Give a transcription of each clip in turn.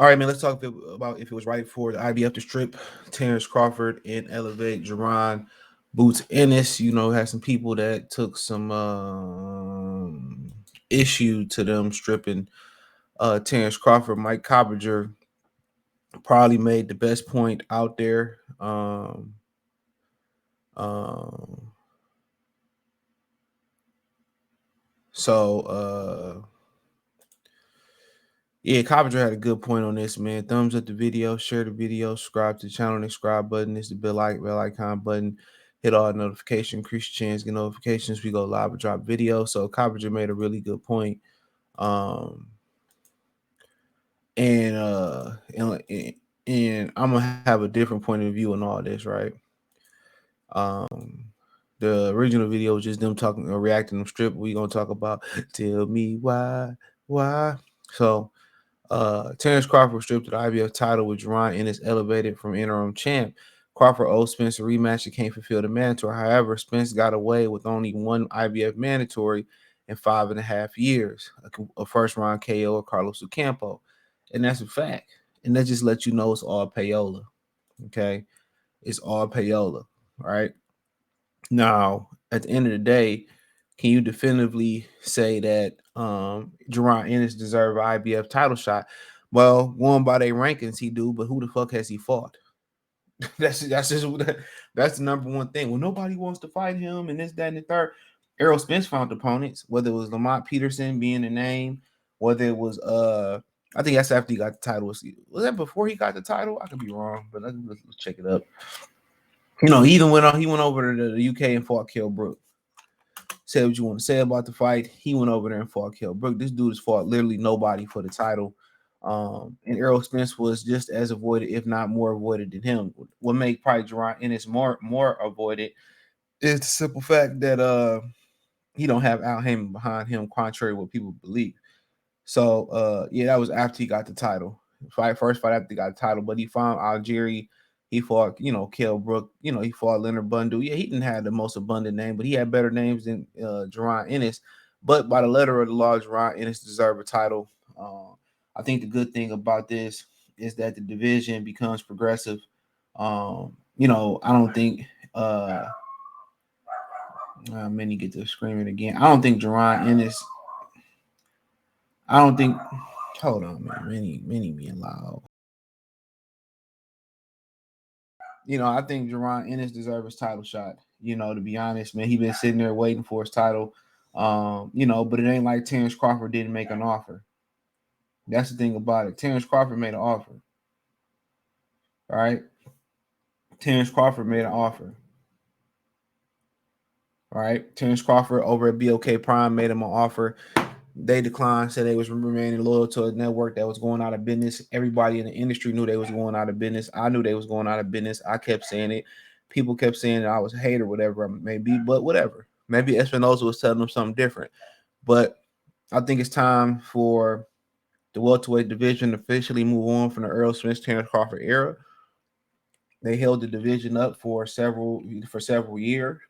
All right, man. Let's talk about if it was right for the IBF to strip Terence Crawford and elevate Jaron Boots Ennis. Had some people that took some issue to them stripping Terence Crawford. Mike Coppinger probably made the best point out there. Um, so yeah, Coppinger had a good point on this, man. Thumbs up the video, share the video, subscribe to the channel. The subscribe button is the bell icon button. Hit all notifications, increase your chance, get notifications. We go live and drop video. So Coppinger made a really good point. Um, and and I'm gonna have a different point of view on all this, right? The original video was just them talking or reacting to strip. We gonna talk about tell me why. So Terence Crawford stripped the IBF title with Jaron Ennis elevated from interim champ. Crawford owed Spence a rematch and can't fulfill the mandatory. However, Spence got away with only one IBF mandatory in 5.5 years, a first round KO of Carlos Ocampo. And that's a fact. And that just lets you know it's all payola. Okay. It's all payola. Right. Now, at the end of the day, can you definitively say that Jaron Ennis deserved an IBF title shot? Well, going by their rankings, he do, but who the fuck has he fought? that's the number one thing. Well, nobody wants to fight him, and this, that, and the third. Errol Spence found opponents, whether it was Lamont Peterson being the name, whether it was I think that's after he got the title. Was that before he got the title? I could be wrong, but let's check it up. He went over to the UK and fought Kell Brook. Say what you want to say about the fight. He went over there and fought Kell Brook. This dude has fought literally nobody for the title. And Errol Spence was just as avoided, if not more avoided than him. What made probably Jaron Ennis more avoided is the simple fact that he don't have Al Heyman behind him, contrary to what people believe. So yeah, that was after he got the title. First fight after he got the title, but he found Algieri. He fought, Kell Brook. He fought Leonard Bundu. Yeah, he didn't have the most abundant name, but he had better names than Jaron Ennis. But by the letter of the law, Jaron Ennis deserved a title. I think the good thing about this is that the division becomes progressive. I don't think many get to screaming again. I don't think Jaron Ennis. I don't think. Hold on, man. Many being loud. I think Jaron Ennis deserves his title shot. To be honest, man, he been sitting there waiting for his title. But it ain't like Terence Crawford didn't make an offer. That's the thing about it. Terence Crawford made an offer. All right. Terence Crawford made an offer. All right. Terence Crawford over at BOK Prime made him an offer. They declined, said they was remaining loyal to a network that was going out of business. Everybody in the industry knew they was going out of business. I knew they was going out of business. I kept saying it. People kept saying that I was a hater, whatever it may be, but whatever. Maybe Espinosa was telling them something different. But I think it's time for the welterweight division to officially move on from the Errol Spence Terence Crawford era. They held the division up for several years.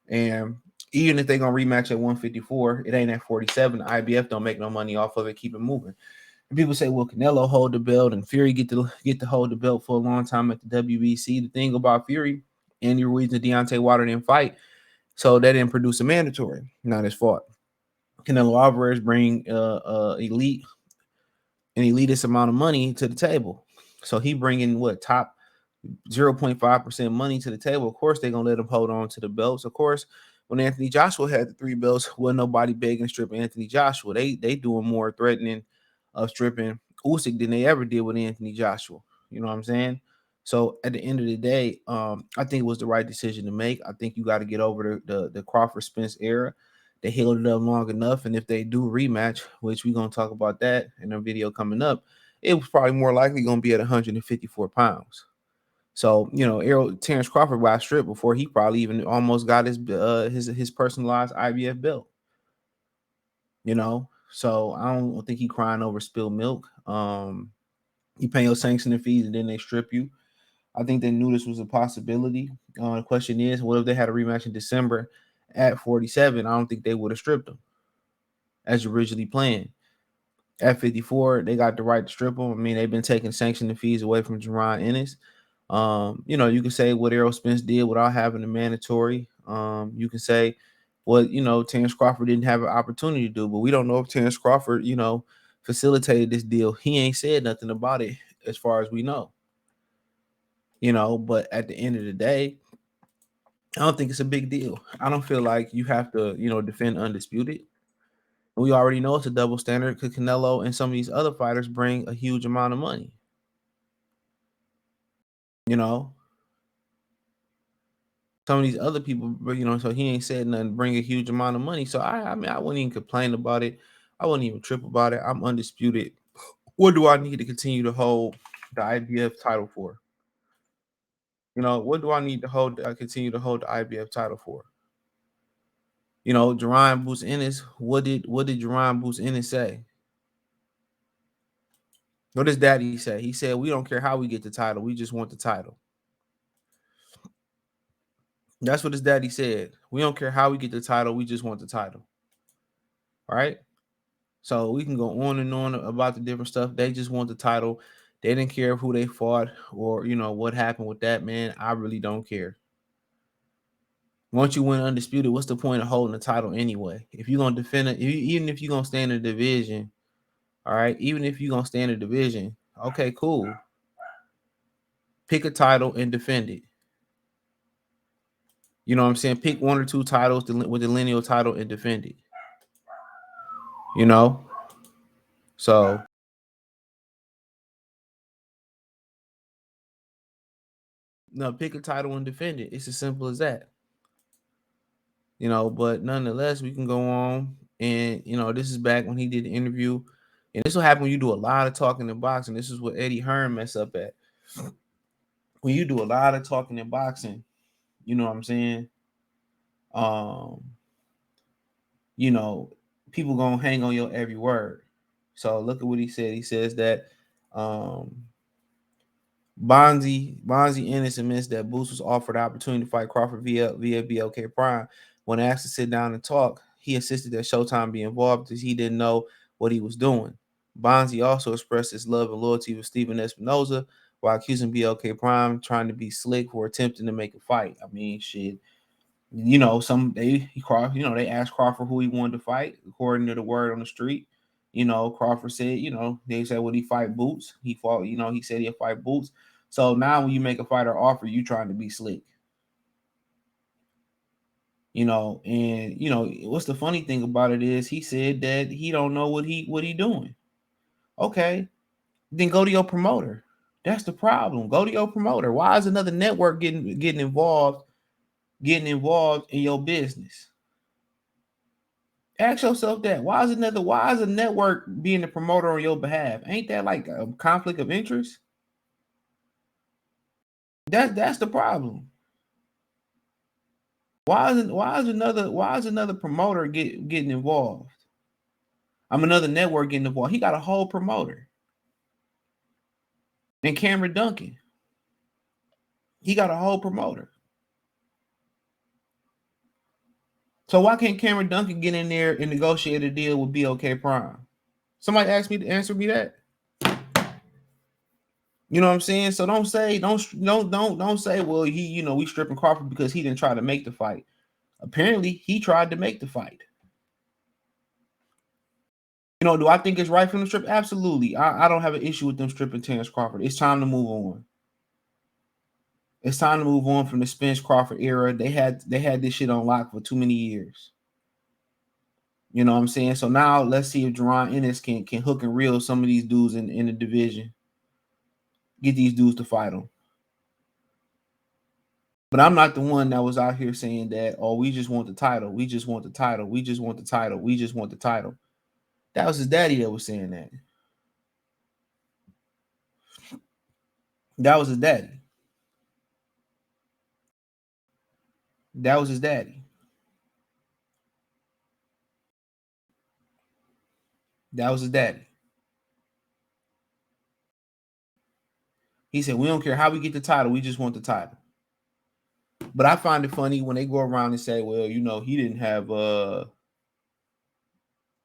And even if they're gonna rematch at 154, it ain't at 47. The IBF don't make no money off of it. Keep it moving. And people say, well, Canelo hold the belt and Fury get to hold the belt for a long time at the WBC. The thing about Fury, Andy Ruiz and Deontay Wilder didn't fight, so they didn't produce a mandatory. Not his fault. Canelo Alvarez bring an elitist amount of money to the table, so he bringing top 0.5% money to the table. Of course, they're gonna let him hold on to the belts. Of course, when Anthony Joshua had the 3 belts, wasn't nobody begging to strip Anthony Joshua. They doing more threatening of stripping Usyk than they ever did with Anthony Joshua. You know what I'm saying? So at the end of the day, I think it was the right decision to make. I think you got to get over the Crawford Spence era. They held it up long enough, and if they do rematch, which we're gonna talk about that in a video coming up, it was probably more likely gonna be at 154 pounds. So Terence Crawford got stripped before he probably even almost got his personalized IBF belt. So I don't think he crying over spilled milk. You pay your sanction and fees and then they strip you. I think they knew this was a possibility. The question is, what if they had a rematch in December at 47? I don't think they would have stripped him as originally planned. At 54, they got the right to strip him. I mean, they've been taking sanctioning fees away from Jaron Ennis. You can say what Errol Spence did without having a mandatory. You can say what Terence Crawford didn't have an opportunity to do, but we don't know if Terence Crawford, facilitated this deal. He ain't said nothing about it as far as we know. But at the end of the day, I don't think it's a big deal. I don't feel like you have to, defend undisputed. We already know it's a double standard because Canelo and some of these other fighters bring a huge amount of money. Some of these other people, so he ain't said nothing, bring a huge amount of money. So I mean, I wouldn't even complain about it. I wouldn't even trip about it. I'm undisputed. What do I need to continue to hold the IBF title for? What do I need to continue to hold the IBF title for? Jaron Boots Ennis. What did Jaron Boots Ennis say? What does Daddy say? He said, "We don't care how we get the title. We just want the title." That's what his daddy said. We don't care how we get the title. We just want the title. All right. So we can go on and on about the different stuff. They just want the title. They didn't care who they fought or what happened with that, man. I really don't care. Once you win undisputed, what's the point of holding the title anyway? If you're gonna defend it, even if you're gonna stay in the division, all right. Even if you're gonna stay in the division, okay, cool. Pick a title and defend it. You know what I'm saying? Pick one or two titles with the lineal title and defend it. So no, pick a title and defend it. It's as simple as that. But nonetheless, we can go on. And this is back when he did the interview. And this will happen when you do a lot of talking in boxing. This is what Eddie Hearn messed up at. When you do a lot of talking in boxing, you know what I'm saying? People gonna hang on your every word. So look at what he said. He says that Bonzi Ennis admits that Boots was offered the opportunity to fight Crawford via BLK Prime. When asked to sit down and talk, he insisted that Showtime be involved because he didn't know what he was doing. Bonzi also expressed his love and loyalty with Stephen Espinoza while accusing BLK Prime trying to be slick for attempting to make a fight. I mean, shit. They asked Crawford who he wanted to fight, according to the word on the street. Crawford said, they said, would he fight Boots? He fought, he said he'll fight Boots. So now when you make a fighter offer, you trying to be slick. What's the funny thing about it is he said that he don't know what he doing. Okay, then go to your promoter. That's the problem. Go to your promoter. Why is another network getting involved in your business? Ask yourself that. Why is a network being the promoter on your behalf? Ain't that like a conflict of interest? That's the problem. Why is another promoter getting involved? I'm another network getting involved. He got a whole promoter. And Cameron Duncan. He got a whole promoter. So why can't Cameron Duncan get in there and negotiate a deal with BLK Prime? Somebody asked me to answer me that. You know what I'm saying? So don't say, well, we stripping Crawford because he didn't try to make the fight. Apparently, he tried to make the fight. Do I think it's right for them to strip? Absolutely. I don't have an issue with them stripping Terence Crawford. It's time to move on. It's time to move on from the Spence Crawford era. They had this shit on lock for too many years. You know what I'm saying? So now let's see if Jaron Ennis can hook and reel some of these dudes in the division. Get these dudes to fight them. But I'm not the one that was out here saying that, oh, we just want the title. We just want the title. We just want the title. We just want the title. That was his daddy that was saying that. That was his daddy. That was his daddy. That was his daddy. He said, we don't care how we get the title. We just want the title. But I find it funny when they go around and say, well, he didn't have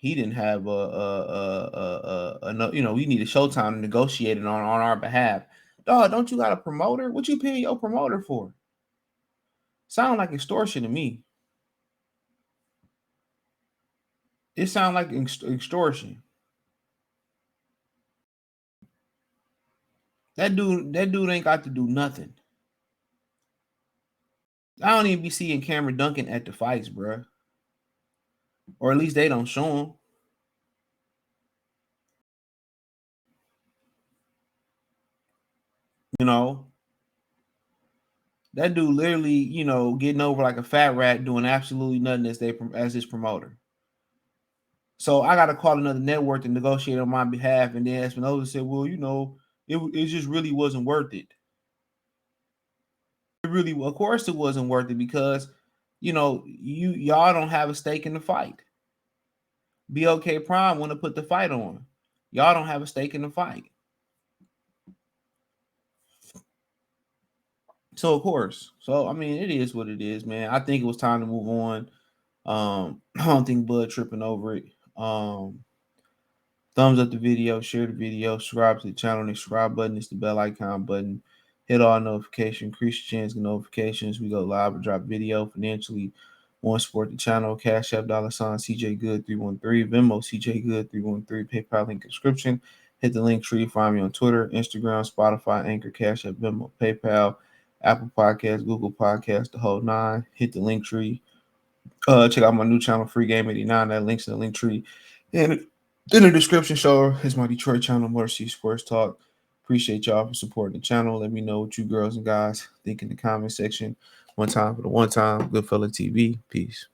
he didn't have you know, we needed Showtime to negotiate it on our behalf. Dog, don't you got a promoter? What you paying your promoter for? Sound like extortion to me. It sound like extortion. That dude ain't got to do nothing. I don't even be seeing Cameron Duncan at the fights, bruh. Or at least they don't show him. You know, that dude literally, you know, getting over like a fat rat, doing absolutely nothing as his promoter. So I got to call another network to negotiate on my behalf, and then Espinosa said, "Well, you know, it just really wasn't worth it. It really, of course, it wasn't worth it because, you know, y'all don't have a stake in the fight. BOK Prime want to put the fight on. Y'all don't have a stake in the fight. So of course, so I mean, it is what it is, man. I think it was time to move on. I don't think Bud tripping over it. Thumbs up the video, share the video, subscribe to the channel. The subscribe button is the bell icon button. Hit all notifications, increase your chance of notifications. We go live and drop video financially. Want to support the channel? Cash App $ CJ Good 313, Venmo CJ Good 313, PayPal link description. Hit the link tree. Find me on Twitter, Instagram, Spotify, Anchor, Cash App, Venmo, PayPal, Apple Podcasts, Google Podcasts, the whole nine. Hit the link tree. Check out my new channel, Free Game 89. That link's in the link tree. And in the description, show is my Detroit channel, Motor City Sports Talk. Appreciate y'all for supporting the channel. Let me know what you girls and guys think in the comment section. One time for the one time. Goodfella TV. Peace.